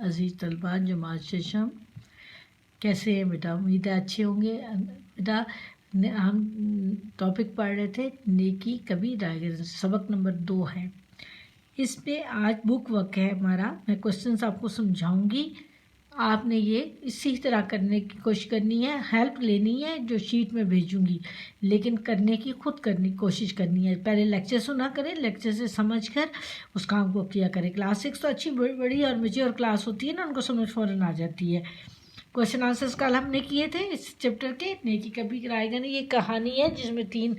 عزیز طلباء جماعت ششم، کیسے ہیں بیٹا؟ امید ہے اچھے ہوں گے بیٹا۔ ہم ٹاپک پڑھ رہے تھے نیکی کبھی رائے، سبق نمبر 2 ہے۔ اس پہ آج بک ورک ہے ہمارا۔ میں کوشچنس آپ کو سمجھاؤں گی، آپ نے یہ اسی طرح کرنے کی کوشش کرنی ہے، ہیلپ لینی ہے جو شیٹ میں بھیجوں گی، لیکن کرنے کی خود کرنی کوشش کرنی ہے۔ پہلے لیکچر سنا کریں، لیکچر سے سمجھ کر اس کام کو کیا کریں۔ کلاس 6 تو اچھی بڑی اور میچور کلاس ہوتی ہے نا، ان کو سمجھ فوراً آ جاتی ہے۔ کوشچن آنسرس کل ہم نے کیے تھے اس چیپٹر کے، نیکی کبھی رائے گا نہیں۔ یہ کہانی ہے جس میں 3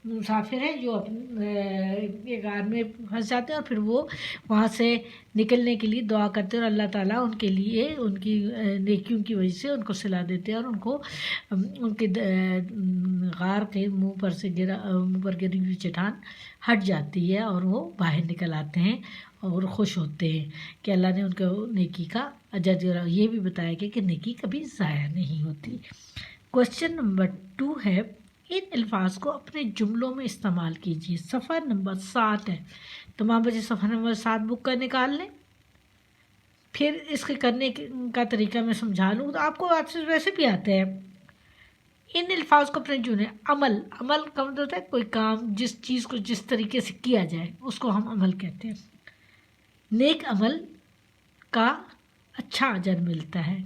مسافر ہیں جو ایک غار میں پھنس جاتے ہیں، اور پھر وہ وہاں سے نکلنے کے لیے دعا کرتے ہیں، اور اللہ تعالیٰ ان کے لیے ان کی نیکیوں کی وجہ سے ان کو صلا دیتے ہیں، اور ان کو ان کے غار کے منہ پر گری ہوئی چٹان ہٹ جاتی ہے، اور وہ باہر نکل آتے ہیں اور خوش ہوتے ہیں کہ اللہ نے ان کو نیکی کا اجر دیا۔ یہ بھی بتایا گیا کہ نیکی کبھی ضائع نہیں ہوتی۔ کوشچن نمبر 2 ہے، ان الفاظ کو اپنے جملوں میں استعمال کیجیے۔ صفحہ نمبر 7 ہے، تمام بچے صفحہ نمبر 7 بک کا نکال لیں۔ پھر اس کے کرنے کا طریقہ میں سمجھا لوں تو آپ کو ویسے بھی آتے ہیں۔ ان الفاظ کو اپنے جملے، عمل کا مطلب ہوتا ہے کوئی کام، جس چیز کو جس طریقے سے کیا جائے اس کو ہم عمل کہتے ہیں۔ نیک عمل کا اچھا اجر ملتا ہے۔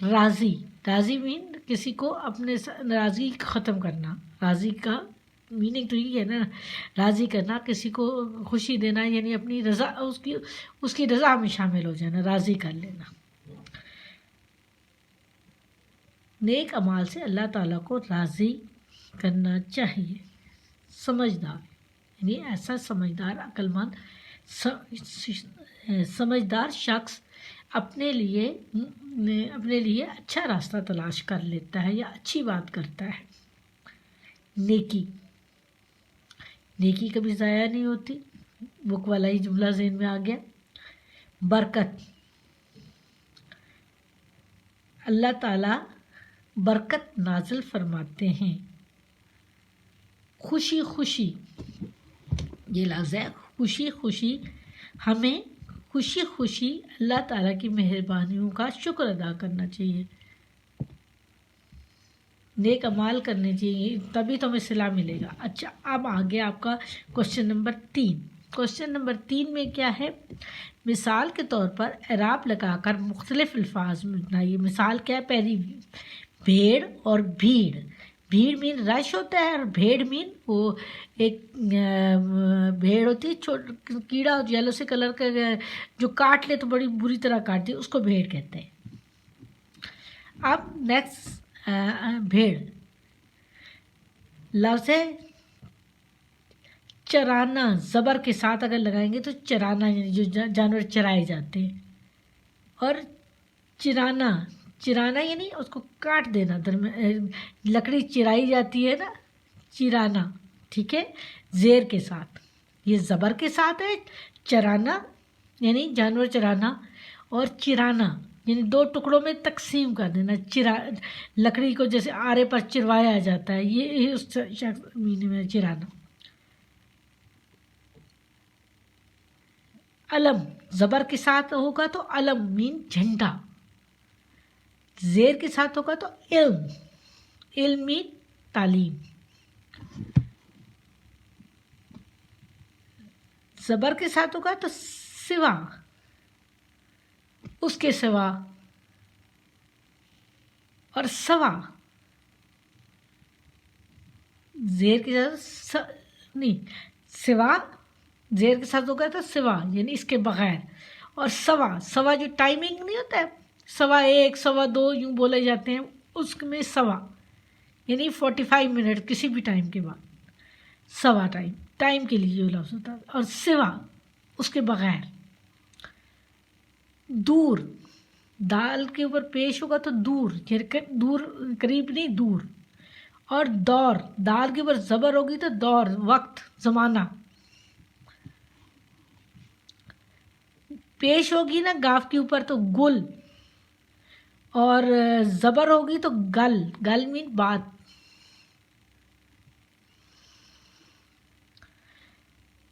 راضی مین کسی کو اپنے ناراضگی ختم کرنا۔ راضی کا میننگ تو یہ ہے نا، راضی کرنا، کسی کو خوشی دینا، یعنی اپنی رضا، اس کی رضا میں شامل ہو جانا، راضی کر لینا۔ نیک اعمال سے اللہ تعالیٰ کو راضی کرنا چاہیے۔ سمجھدار یعنی ایسا سمجھدار، عقل مند، سمجھدار شخص اپنے لیے اچھا راستہ تلاش کر لیتا ہے یا اچھی بات کرتا ہے۔ نیکی کبھی ضائع نہیں ہوتی، بک والا ہی جملہ ذہن میں آ گیا۔ برکت، اللہ تعالیٰ برکت نازل فرماتے ہیں۔ خوشی، یہ لفظ ہے خوشی، ہمیں خوشی اللہ تعالیٰ کی مہربانیوں کا شکر ادا کرنا چاہیے، نیک اعمال کرنے چاہیے، تبھی تو ہمیں صلہ ملے گا۔ اچھا، اب آگے آپ کا کوشچن نمبر 3۔ کوشچن نمبر 3 میں کیا ہے؟ مثال کے طور پر اعراب لگا کر مختلف الفاظ میں بنائیے۔ مثال کیا ہے؟ پہلی، بھیڑ اور بھیڑ۔ بھیڑ مین رش ہوتا ہے، اور بھیڑ مین وہ ایک بھیڑ ہوتی ہے، کیڑا یلو سے کلر کا جو کاٹ لے تو بڑی بری طرح کاٹتی ہے، اس کو بھیڑ کہتے ہیں۔ اب نیکسٹ، بھیڑ لفظ ہے چرانا، زبر کے ساتھ اگر لگائیں گے تو چرانا، یعنی جو جانور چرائے جاتے ہیں۔ اور چرانا یعنی اس کو کاٹ دینا، لکڑی چرائی جاتی ہے نا، چرانا، ٹھیک ہے، زیر کے ساتھ، یہ زبر کے ساتھ ہے۔ چرانا یعنی جانور چرانا، اور چرانا یعنی 2 ٹکڑوں میں تقسیم کر دینا، لکڑی کو جیسے آرے پر چروایا جاتا ہے، یہ اس شخص میں چرانا۔ علم، زبر کے ساتھ ہوگا تو علم مین جھنڈا، زیر کے ساتھ ہوگا تو علم مین تعلیم۔ زبر کے ساتھ ہوگا تو سوا، اس کے سوا، اور سوا زیر کے ساتھ سوا زیر کے ساتھ ہوگا تو سوا یعنی اس کے بغیر، اور سوا جو ٹائمنگ نہیں ہوتا ہے، 1:15 2:15 یوں بولے جاتے ہیں، اس میں سوا یعنی 45 منٹ کسی بھی ٹائم کے بعد، سوا ٹائم کے لیے جو لفظ ہوتا ہے، اور سوا اس کے بغیر۔ دور، دال کے اوپر پیش ہوگا تو دور، دور قریب نہیں، دور۔ اور دور، دال کے اوپر زبر ہوگی تو دور، وقت، زمانہ۔ پیش ہوگی نا گاف کے اوپر تو گل، اور زبر ہوگی تو گل مین بات۔